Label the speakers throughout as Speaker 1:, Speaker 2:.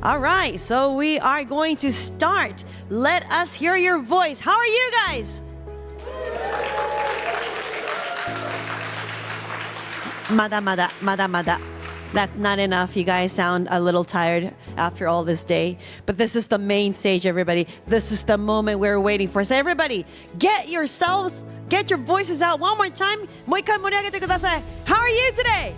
Speaker 1: All right, so we are going to start. Let us hear your voice. How are you guys? Mada. That's not enough. You guys sound a little tired after all this day. But this is the main stage, everybody. This is the moment we're waiting for. So everybody, get your voices out one more time. もう一回盛り上げてください. How are you today?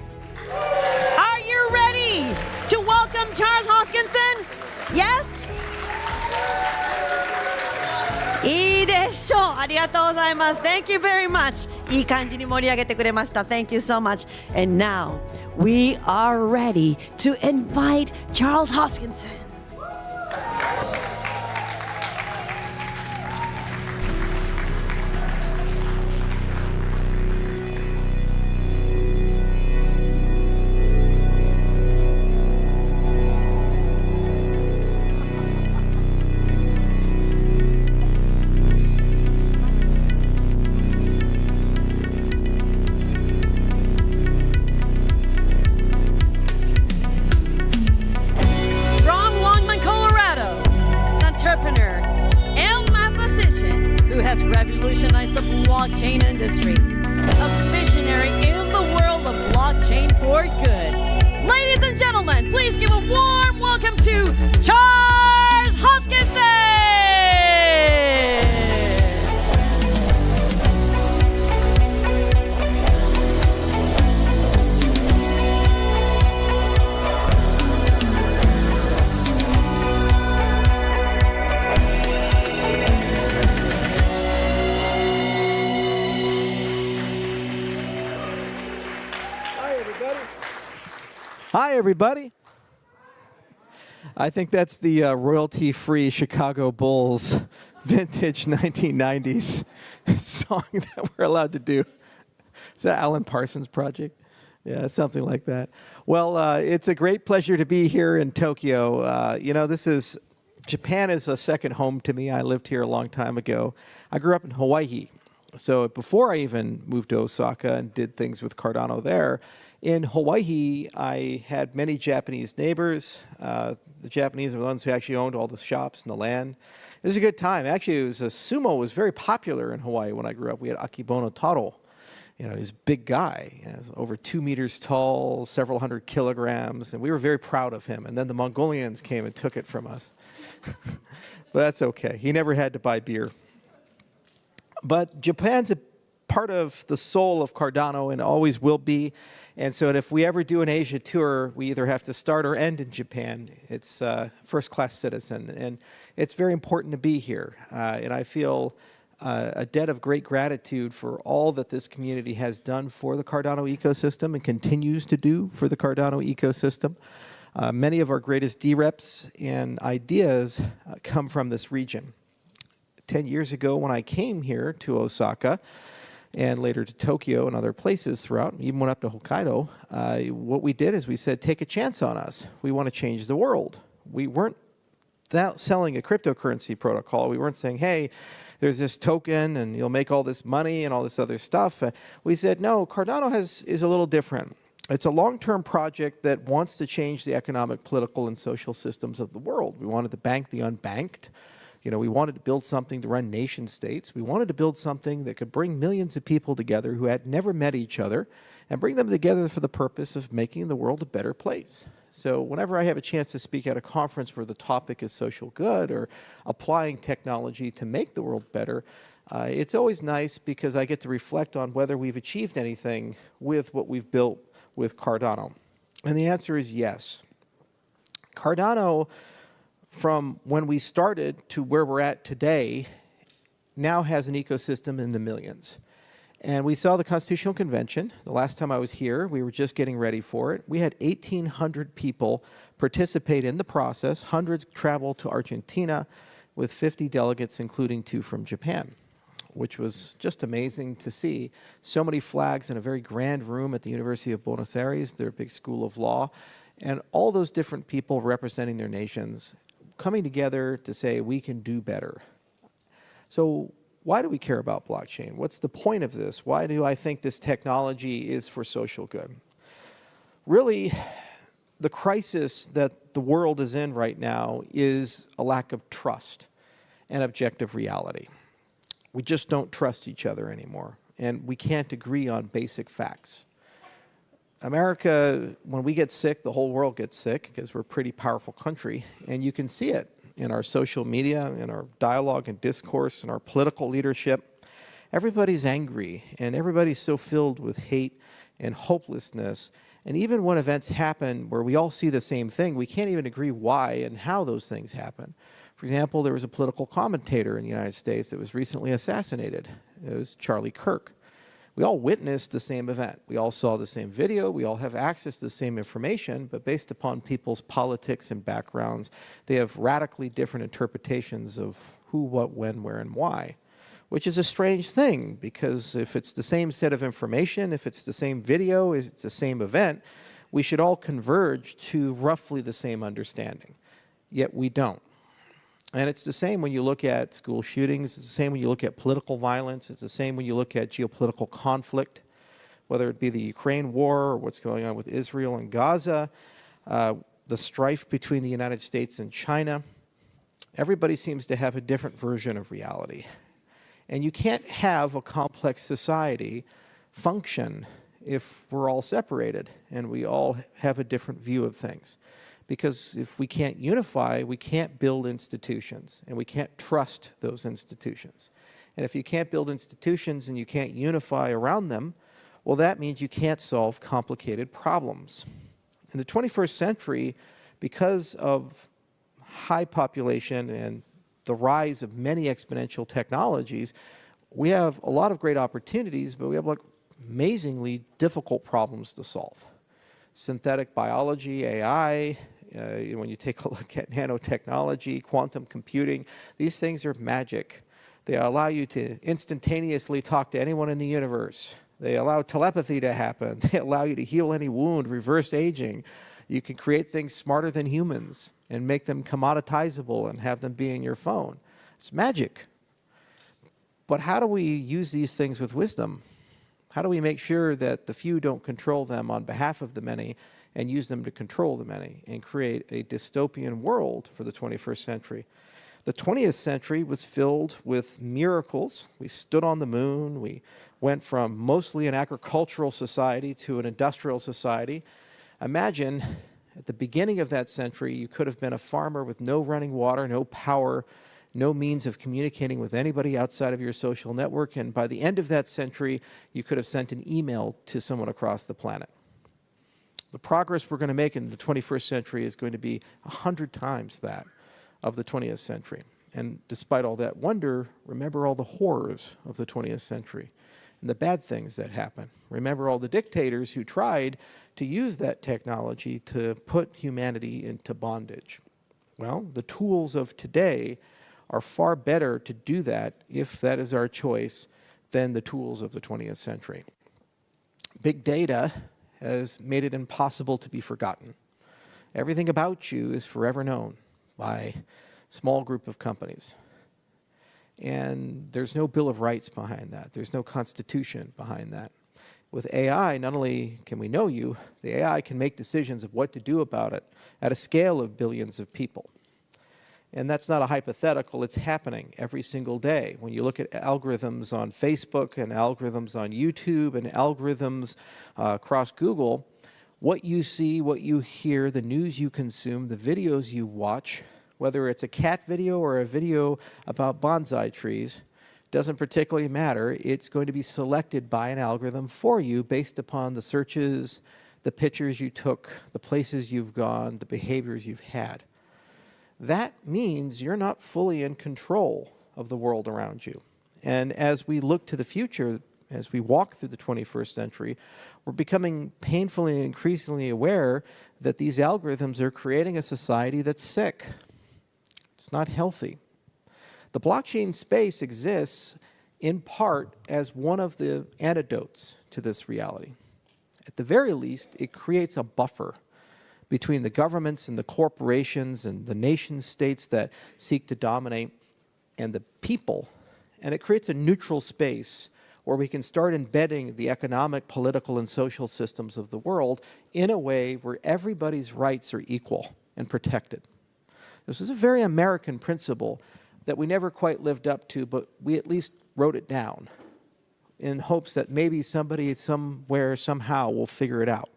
Speaker 1: Are you ready to welcome Charles Hoskinson? Yes? いいでしょう。ありがとうございます。Thank you very much. いい感じに盛り上げてくれました。Thank you so much. And now, we are ready to invite Charles Hoskinson. Revolutionized the blockchain industry. A visionary in the world of blockchain for good. Ladies and gentlemen, please give a warm welcome to Charles Hoskinson!
Speaker 2: Hi, everybody. I think that's the royalty-free Chicago Bulls vintage 1990s song that we're allowed to do. Is that Alan Parsons' project? Yeah, something like that. Well, it's a great pleasure to be here in Tokyo. Japan is a second home to me. I lived here a long time ago. I grew up in Hawaii. So before I even moved to Osaka and did things with Cardano there, in Hawaii, I had many Japanese neighbors. The Japanese were the ones who actually owned all the shops and the land. It was a good time. Actually, sumo was very popular in Hawaii when I grew up. We had Akebono Taro. He was a big guy. He was over 2 meters tall, several hundred kilograms, and we were very proud of him. And then the Mongolians came and took it from us. But that's okay. He never had to buy beer. But Japan's a part of the soul of Cardano and always will be. And so if we ever do an Asia tour, we either have to start or end in Japan. It's first-class citizen, and it's very important to be here. And I feel a debt of great gratitude for all that this community has done for the Cardano ecosystem and continues to do for the Cardano ecosystem. Many of our greatest DREPs and ideas come from this region. 10 years ago when I came here to Osaka, and later to Tokyo and other places throughout, even went up to Hokkaido, what we did is we said, take a chance on us. We want to change the world. We weren't selling a cryptocurrency protocol. We weren't saying, hey, there's this token and you'll make all this money and all this other stuff. We said, no, Cardano is a little different. It's a long-term project that wants to change the economic, political, and social systems of the world. We wanted to bank the unbanked. We wanted to build something to run nation states. We wanted to build something that could bring millions of people together who had never met each other and bring them together for the purpose of making the world a better place. So whenever I have a chance to speak at a conference where the topic is social good or applying technology to make the world better, it's always nice because I get to reflect on whether we've achieved anything with what we've built with Cardano. And the answer is yes. Cardano, from when we started to where we're at today, now has an ecosystem in the millions. And we saw the Constitutional Convention. The last time I was here, we were just getting ready for it. We had 1,800 people participate in the process. Hundreds traveled to Argentina with 50 delegates, including 2 from Japan, which was just amazing to see. So many flags in a very grand room at the University of Buenos Aires, their big school of law, and all those different people representing their nations coming together to say we can do better. So why do we care about blockchain? What's the point of this? Why do I think this technology is for social good? Really, the crisis that the world is in right now is a lack of trust and objective reality. We just don't trust each other anymore, and we can't agree on basic facts. America, when we get sick, the whole world gets sick because we're a pretty powerful country, and you can see it in our social media, in our dialogue and discourse, in our political leadership. Everybody's angry, and everybody's so filled with hate and hopelessness. And even when events happen where we all see the same thing, we can't even agree why and how those things happen. For example, there was a political commentator in the United States that was recently assassinated. It was Charlie Kirk. We all witnessed the same event. We all saw the same video. We all have access to the same information, but based upon people's politics and backgrounds, they have radically different interpretations of who, what, when, where, and why, which is a strange thing, because if it's the same set of information, if it's the same video, if it's the same event, we should all converge to roughly the same understanding. Yet we don't. And it's the same when you look at school shootings. It's the same when you look at political violence. It's the same when you look at geopolitical conflict, whether it be the Ukraine war or what's going on with Israel and Gaza, the strife between the United States and China. Everybody seems to have a different version of reality. And you can't have a complex society function if we're all separated and we all have a different view of things. Because if we can't unify, we can't build institutions, and we can't trust those institutions. And if you can't build institutions and you can't unify around them, well, that means you can't solve complicated problems. In the 21st century, because of high population and the rise of many exponential technologies, we have a lot of great opportunities, but we have like amazingly difficult problems to solve. Synthetic biology, AI, when you take a look at nanotechnology, quantum computing, these things are magic. They allow you to instantaneously talk to anyone in the universe. They allow telepathy to happen. They allow you to heal any wound, reverse aging. You can create things smarter than humans and make them commoditizable and have them be in your phone. It's magic. But how do we use these things with wisdom? How do we make sure that the few don't control them on behalf of the many and use them to control the many and create a dystopian world for the 21st century? The 20th century was filled with miracles. We stood on the moon. We went from mostly an agricultural society to an industrial society. Imagine at the beginning of that century, you could have been a farmer with no running water, no power, no means of communicating with anybody outside of your social network. And by the end of that century, you could have sent an email to someone across the planet. The progress we're going to make in the 21st century is going to be 100 times that of the 20th century. And despite all that wonder, remember all the horrors of the 20th century and the bad things that happened. Remember all the dictators who tried to use that technology to put humanity into bondage. Well, the tools of today are far better to do that, if that is our choice, than the tools of the 20th century. Big data has made it impossible to be forgotten. Everything about you is forever known by a small group of companies. And there's no Bill of Rights behind that. There's no Constitution behind that. With AI, not only can we know you, the AI can make decisions of what to do about it at a scale of billions of people. And that's not a hypothetical, it's happening every single day. When you look at algorithms on Facebook and algorithms on YouTube and algorithms across Google, what you see, what you hear, the news you consume, the videos you watch, whether it's a cat video or a video about bonsai trees, doesn't particularly matter. It's going to be selected by an algorithm for you based upon the searches, the pictures you took, the places you've gone, the behaviors you've had. That means you're not fully in control of the world around you. And as we look to the future, as we walk through the 21st century, we're becoming painfully and increasingly aware that these algorithms are creating a society that's sick. It's not healthy. The blockchain space exists in part as one of the antidotes to this reality. At the very least, it creates a buffer between the governments and the corporations and the nation states that seek to dominate and the people. And it creates a neutral space where we can start embedding the economic, political, and social systems of the world in a way where everybody's rights are equal and protected. This is a very American principle that we never quite lived up to, but we at least wrote it down in hopes that maybe somebody somewhere, somehow will figure it out.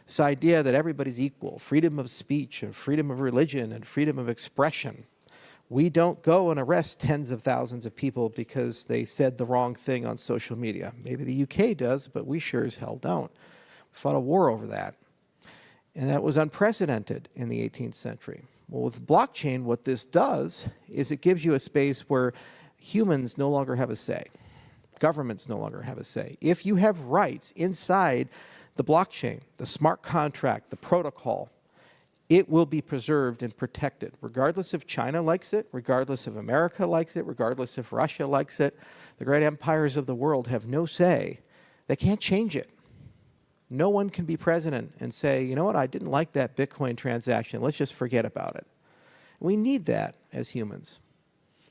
Speaker 2: This idea that everybody's equal, freedom of speech and freedom of religion and freedom of expression. We don't go and arrest tens of thousands of people because they said the wrong thing on social media. Maybe the UK does, but we sure as hell don't. We fought a war over that. And that was unprecedented in the 18th century. Well, with blockchain, what this does is it gives you a space where humans no longer have a say. Governments no longer have a say. If you have rights inside the blockchain, the smart contract, the protocol, it will be preserved and protected, regardless if China likes it, regardless if America likes it, regardless if Russia likes it. The great empires of the world have no say. They can't change it. No one can be president and say, you know what, I didn't like that Bitcoin transaction. Let's just forget about it. We need that as humans.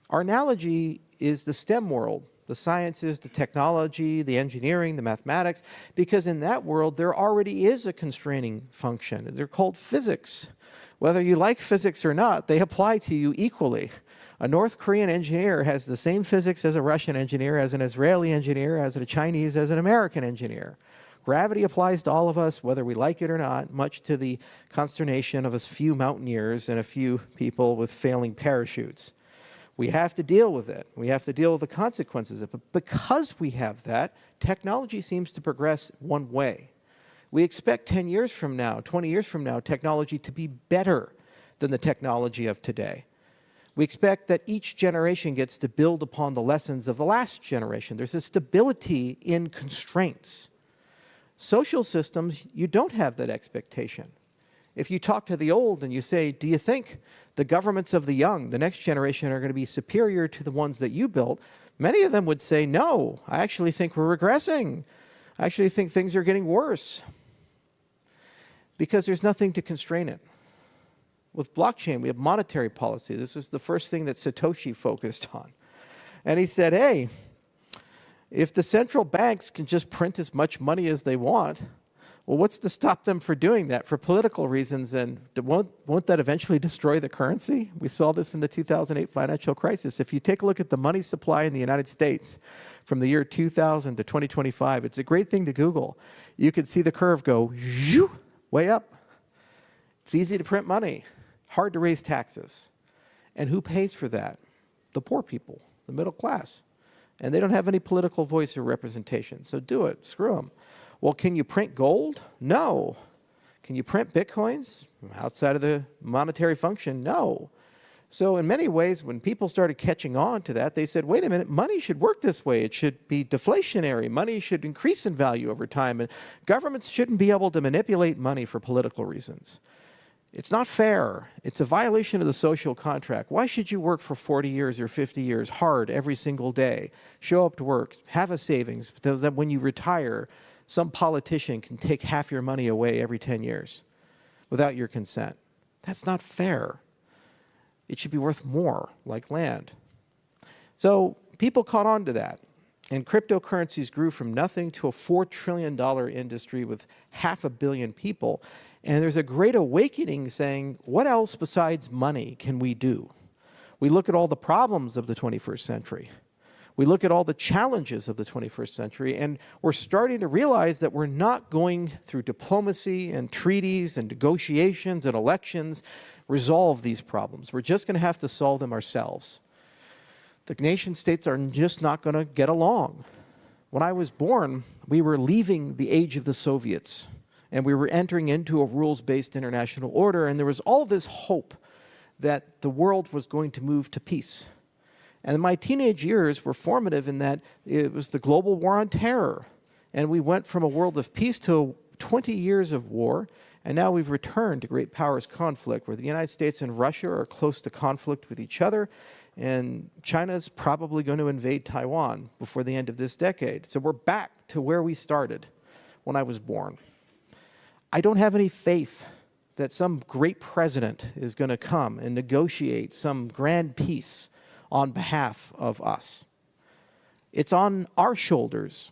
Speaker 2: Our analogy is the STEM world, the sciences, the technology, the engineering, the mathematics, because in that world there already is a constraining function. They're called physics. Whether you like physics or not, they apply to you equally. A North Korean engineer has the same physics as a Russian engineer, as an Israeli engineer, as a Chinese, as an American engineer. Gravity applies to all of us, whether we like it or not, much to the consternation of a few mountaineers and a few people with failing parachutes. We have to deal with it. We have to deal with the consequences of it. But because we have that, technology seems to progress one way. We expect 10 years from now, 20 years from now, technology to be better than the technology of today. We expect that each generation gets to build upon the lessons of the last generation. There's a stability in constraints. Social systems, you don't have that expectation. If you talk to the old and you say, do you think the governments of the young, the next generation, are going to be superior to the ones that you built? Many of them would say, no, I actually think we're regressing. I actually think things are getting worse. Because there's nothing to constrain it. With blockchain, we have monetary policy. This was the first thing that Satoshi focused on. And he said, hey, if the central banks can just print as much money as they want, well, what's to stop them from doing that for political reasons? And won't that eventually destroy the currency? We saw this in the 2008 financial crisis. If you take a look at the money supply in the United States from the year 2000 to 2025, it's a great thing to Google. You can see the curve go way up. It's easy to print money, hard to raise taxes. And who pays for that? The poor people, the middle class. And they don't have any political voice or representation. So do it. Screw them. Well, can you print gold? No. Can you print bitcoins outside of the monetary function? No. So in many ways, when people started catching on to that, they said, wait a minute, money should work this way. It should be deflationary. Money should increase in value over time. And governments shouldn't be able to manipulate money for political reasons. It's not fair. It's a violation of the social contract. Why should you work for 40 years or 50 years hard every single day, show up to work, have a savings, so that when you retire, some politician can take half your money away every 10 years without your consent? That's not fair. It should be worth more, like land. So people caught on to that. And cryptocurrencies grew from nothing to a $4 trillion industry with 500 million people. And there's a great awakening saying, what else besides money can we do? We look at all the problems of the 21st century. We look at all the challenges of the 21st century, and we're starting to realize that we're not going through diplomacy and treaties and negotiations and elections resolve these problems. We're just going to have to solve them ourselves. The nation states are just not going to get along. When I was born, we were leaving the age of the Soviets. And we were entering into a rules-based international order, and there was all this hope that the world was going to move to peace. And my teenage years were formative in that it was the global war on terror. And we went from a world of peace to 20 years of war, and now we've returned to great powers conflict, where the United States and Russia are close to conflict with each other, and China's probably going to invade Taiwan before the end of this decade. So we're back to where we started when I was born. I don't have any faith that some great president is going to come and negotiate some grand peace on behalf of us. It's on our shoulders.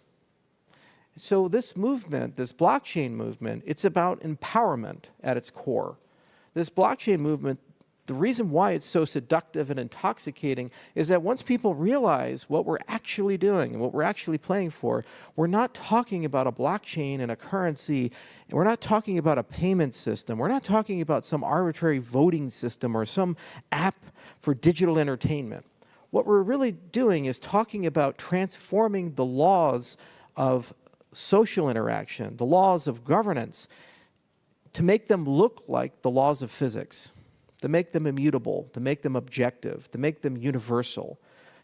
Speaker 2: So this movement, this blockchain movement, it's about empowerment at its core. This blockchain movement, the reason why it's so seductive and intoxicating is that once people realize what we're actually doing and what we're actually playing for, we're not talking about a blockchain and a currency, and we're not talking about a payment system, we're not talking about some arbitrary voting system or some app for digital entertainment. What we're really doing is talking about transforming the laws of social interaction, the laws of governance, to make them look like the laws of physics, to make them immutable, to make them objective, to make them universal,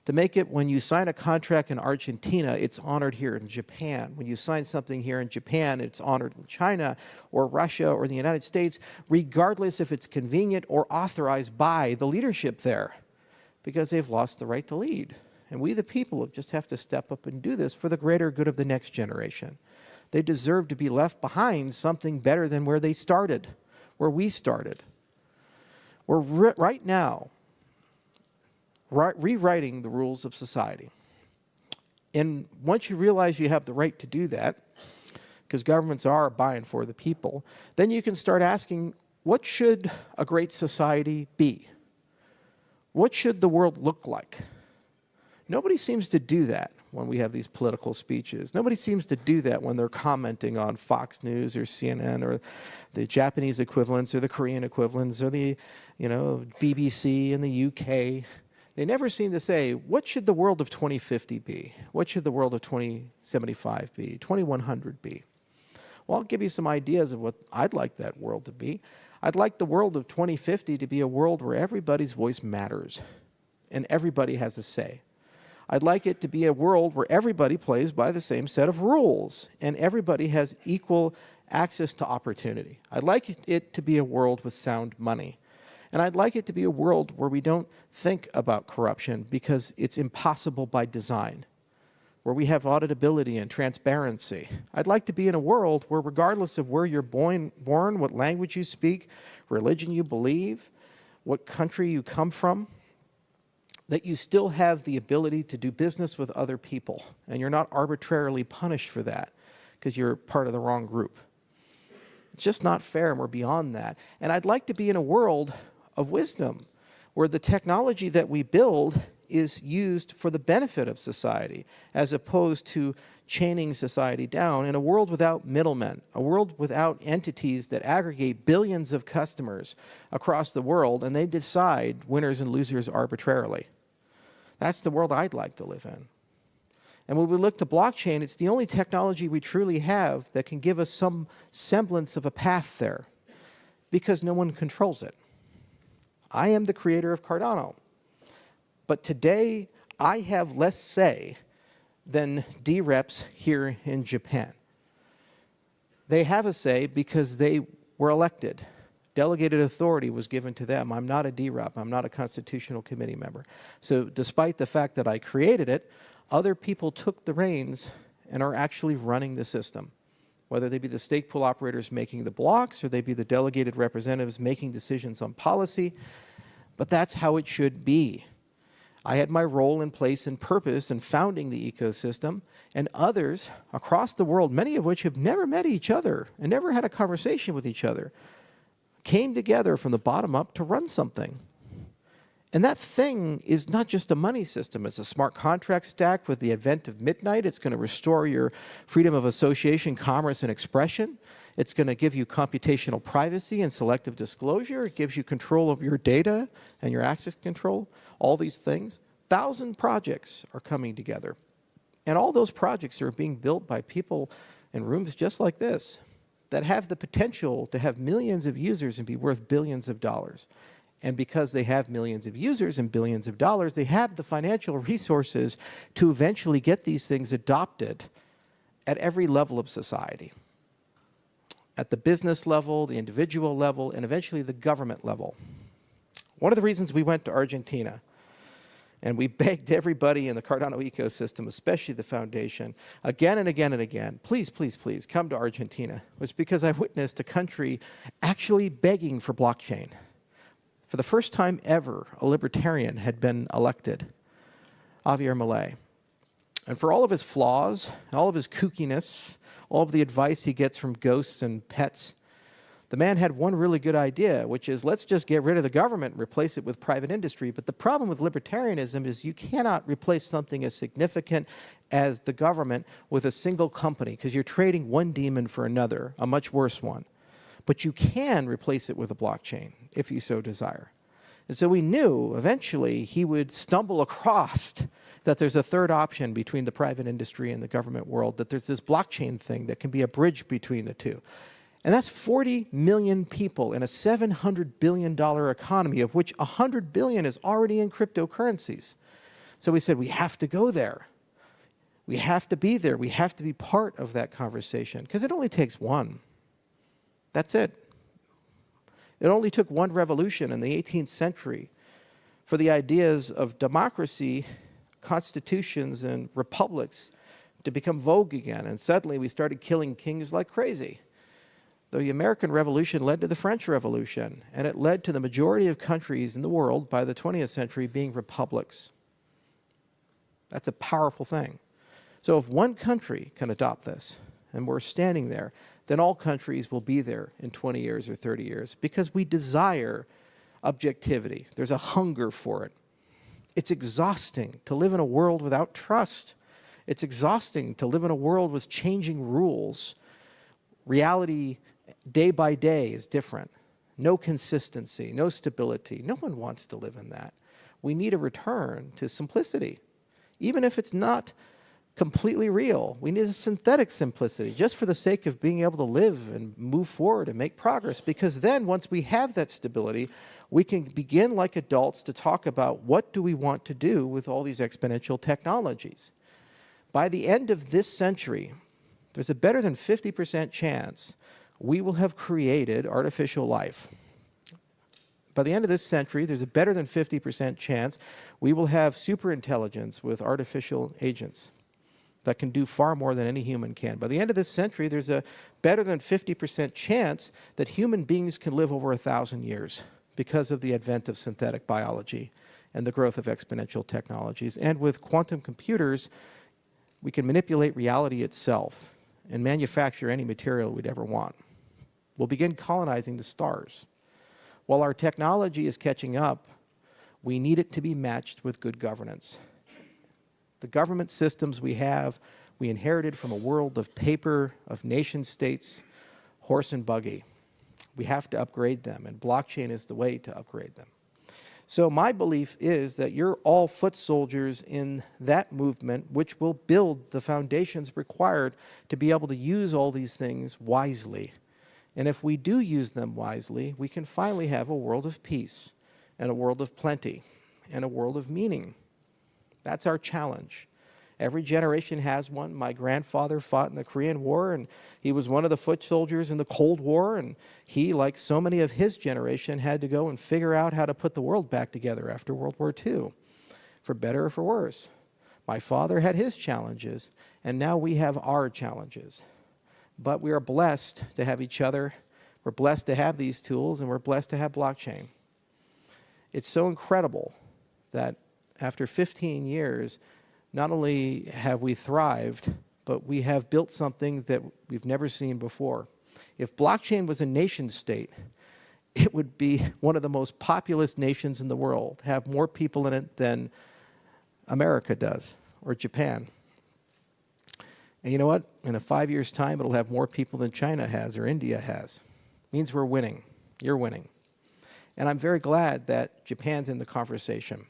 Speaker 2: to make it when you sign a contract in Argentina, it's honored here in Japan. When you sign something here in Japan, it's honored in China or Russia or the United States, regardless if it's convenient or authorized by the leadership there, because they've lost the right to lead. And we, the people, just have to step up and do this for the greater good of the next generation. They deserve to be left behind something better than where they started, where we started. We're right now rewriting the rules of society. And once you realize you have the right to do that, because governments are buying for the people, then you can start asking, what should a great society be? What should the world look like? Nobody seems to do that when we have these political speeches. Nobody seems to do that when they're commenting on Fox News or CNN or the Japanese equivalents or the Korean equivalents or the, BBC in the UK. They never seem to say, what should the world of 2050 be? What should the world of 2075 be? 2100 be? Well, I'll give you some ideas of what I'd like that world to be. I'd like the world of 2050 to be a world where everybody's voice matters and everybody has a say. I'd like it to be a world where everybody plays by the same set of rules and everybody has equal access to opportunity. I'd like it to be a world with sound money. And I'd like it to be a world where we don't think about corruption because it's impossible by design, where we have auditability and transparency. I'd like to be in a world where regardless of where you're born, what language you speak, religion you believe, what country you come from, that you still have the ability to do business with other people, and you're not arbitrarily punished for that because you're part of the wrong group. It's just not fair, and we're beyond that. And I'd like to be in a world of wisdom, where the technology that we build is used for the benefit of society, as opposed to chaining society down, in a world without middlemen, a world without entities that aggregate billions of customers across the world, and they decide winners and losers arbitrarily. That's the world I'd like to live in. And when we look to blockchain, it's the only technology we truly have that can give us some semblance of a path there, because no one controls it. I am the creator of Cardano, but today I have less say than D-reps here in Japan. They have a say because they were elected. Delegated authority was given to them. I'm not a D-rep. I'm not a constitutional committee member. So despite the fact that I created it, other people took the reins and are actually running the system, whether they be the stake pool operators making the blocks or they be the delegated representatives making decisions on policy. But that's how it should be. I had my role and place and purpose in founding the ecosystem, and others across the world, many of which have never met each other and never had a conversation with each other, came together from the bottom up to run something. And that thing is not just a money system. It's a smart contract stack. With the advent of midnight, it's going to restore your freedom of association, commerce, and expression. It's going to give you computational privacy and selective disclosure. It gives you control of your data and your access control, all these things. 1,000 projects are coming together. And all those projects are being built by people in rooms just like this, that have the potential to have millions of users and be worth billions of dollars. And because they have millions of users and billions of dollars, they have the financial resources to eventually get these things adopted at every level of society. At the business level, the individual level, and eventually the government level. One of the reasons we went to Argentina, and we begged everybody in the Cardano ecosystem, especially the foundation, again and again and again, please, please, please, come to Argentina, was because I witnessed a country actually begging for blockchain. For the first time ever, a libertarian had been elected, Javier Milei. And for all of his flaws, all of his kookiness, all of the advice he gets from ghosts and pets, the man had one really good idea, which is let's just get rid of the government and replace it with private industry. But the problem with libertarianism is you cannot replace something as significant as the government with a single company because you're trading one demon for another, a much worse one. But you can replace it with a blockchain if you so desire. And so we knew eventually he would stumble across that there's a third option between the private industry and the government world, that there's this blockchain thing that can be a bridge between the two. And that's 40 million people in a $700 billion economy, of which 100 billion is already in cryptocurrencies. So we said, we have to go there. We have to be there. We have to be part of that conversation, because it only takes one. That's it. It only took one revolution in the 18th century for the ideas of democracy, constitutions, and republics to become vogue again. And suddenly we started killing kings like crazy. The American Revolution led to the French Revolution, and it led to the majority of countries in the world by the 20th century being republics. That's a powerful thing. So if one country can adopt this, and we're standing there, then all countries will be there in 20 years or 30 years, because we desire objectivity. There's a hunger for it. It's exhausting to live in a world without trust. It's exhausting to live in a world with changing rules. Reality day by day is different. No consistency, no stability. No one wants to live in that. We need a return to simplicity. Even if it's not completely real, we need a synthetic simplicity just for the sake of being able to live and move forward and make progress. Because then once we have that stability, we can begin like adults to talk about what do we want to do with all these exponential technologies. By the end of this century, there's a better than 50% chance we will have created artificial life. By the end of this century, there's a better than 50% chance we will have superintelligence with artificial agents that can do far more than any human can. By the end of this century, there's a better than 50% chance that human beings can live over 1,000 years because of the advent of synthetic biology and the growth of exponential technologies. And with quantum computers, we can manipulate reality itself and manufacture any material we'd ever want. We'll begin colonizing the stars. While our technology is catching up, we need it to be matched with good governance. The government systems we have, we inherited from a world of paper, of nation states, horse and buggy. We have to upgrade them, and blockchain is the way to upgrade them. So my belief is that you're all foot soldiers in that movement, which will build the foundations required to be able to use all these things wisely. And if we do use them wisely, we can finally have a world of peace, and a world of plenty, and a world of meaning. That's our challenge. Every generation has one. My grandfather fought in the Korean War, and he was one of the foot soldiers in the Cold War, and he, like so many of his generation, had to go and figure out how to put the world back together after World War II, for better or for worse. My father had his challenges, and now we have our challenges. But we are blessed to have each other, we're blessed to have these tools, and we're blessed to have blockchain. It's so incredible that after 15 years, not only have we thrived, but we have built something that we've never seen before. If blockchain was a nation state, it would be one of the most populous nations in the world, have more people in it than America does, or Japan. And you know what? In 5 years' time, it'll have more people than China has or India has. Means we're winning. You're winning. And I'm very glad that Japan's in the conversation,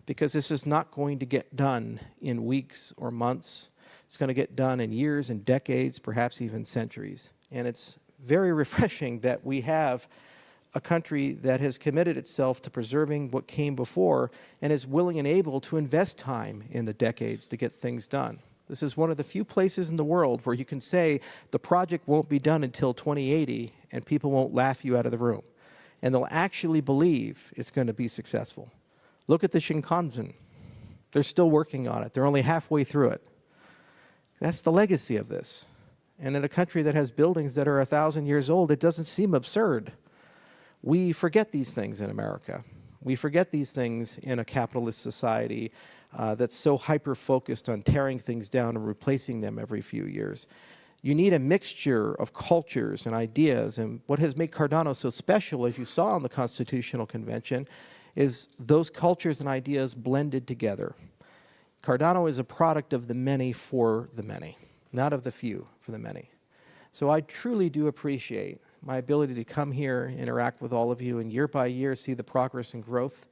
Speaker 2: because this is not going to get done in weeks or months. It's going to get done in years and decades, perhaps even centuries. And it's very refreshing that we have a country that has committed itself to preserving what came before and is willing and able to invest time in the decades to get things done. This is one of the few places in the world where you can say the project won't be done until 2080 and people won't laugh you out of the room. And they'll actually believe it's going to be successful. Look at the Shinkansen. They're still working on it. They're only halfway through it. That's the legacy of this. And in a country that has buildings that are 1,000 years old, it doesn't seem absurd. We forget these things in America. We forget these things in a capitalist society that's so hyper-focused on tearing things down and replacing them every few years. You need a mixture of cultures and ideas, and what has made Cardano so special, as you saw in the Constitutional Convention, is those cultures and ideas blended together. Cardano is a product of the many for the many, not of the few for the many. So I truly do appreciate my ability to come here, interact with all of you, and year by year see the progress and growth.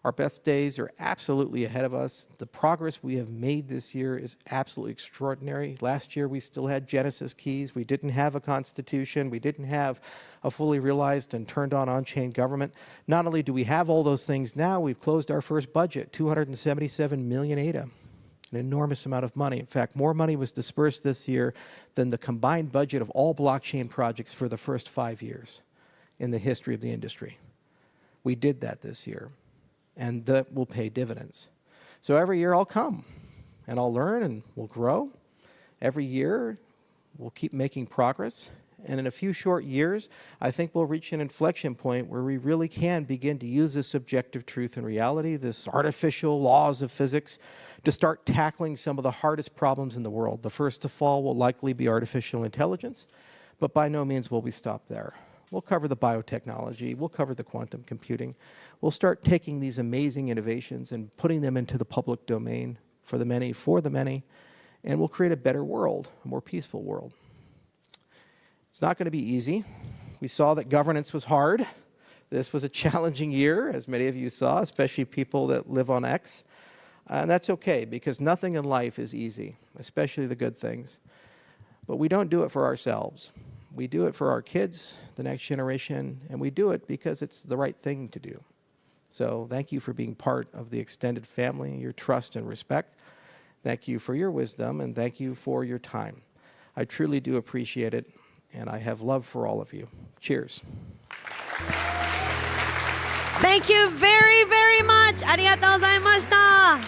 Speaker 2: Our best days are absolutely ahead of us. The progress we have made this year is absolutely extraordinary. Last year we still had Genesis keys. We didn't have a constitution. We didn't have a fully realized and turned on-chain government. Not only do we have all those things now, we've closed our first budget, 277 million ADA. An enormous amount of money. In fact, more money was dispersed this year than the combined budget of all blockchain projects for the first 5 years in the history of the industry. We did that this year, and that will pay dividends. So every year I'll come, and I'll learn, and we'll grow. Every year we'll keep making progress, and in a few short years, I think we'll reach an inflection point where we really can begin to use this objective truth and reality, this artificial laws of physics, to start tackling some of the hardest problems in the world. The first to fall will likely be artificial intelligence, but by no means will we stop there. We'll cover the biotechnology, we'll cover the quantum computing. We'll start taking these amazing innovations and putting them into the public domain for the many, and we'll create a better world, a more peaceful world. It's not going to be easy. We saw that governance was hard. This was a challenging year, as many of you saw, especially people that live on X. And that's okay, because nothing in life is easy, especially the good things. But we don't do it for ourselves. We do it for our kids, the next generation, and we do it because it's the right thing to do. So thank you for being part of the extended family, your trust and respect. Thank you for your wisdom, and thank you for your time. I truly do appreciate it, and I have love for all of you. Cheers.
Speaker 1: Thank you very, very much. ありがとうございました。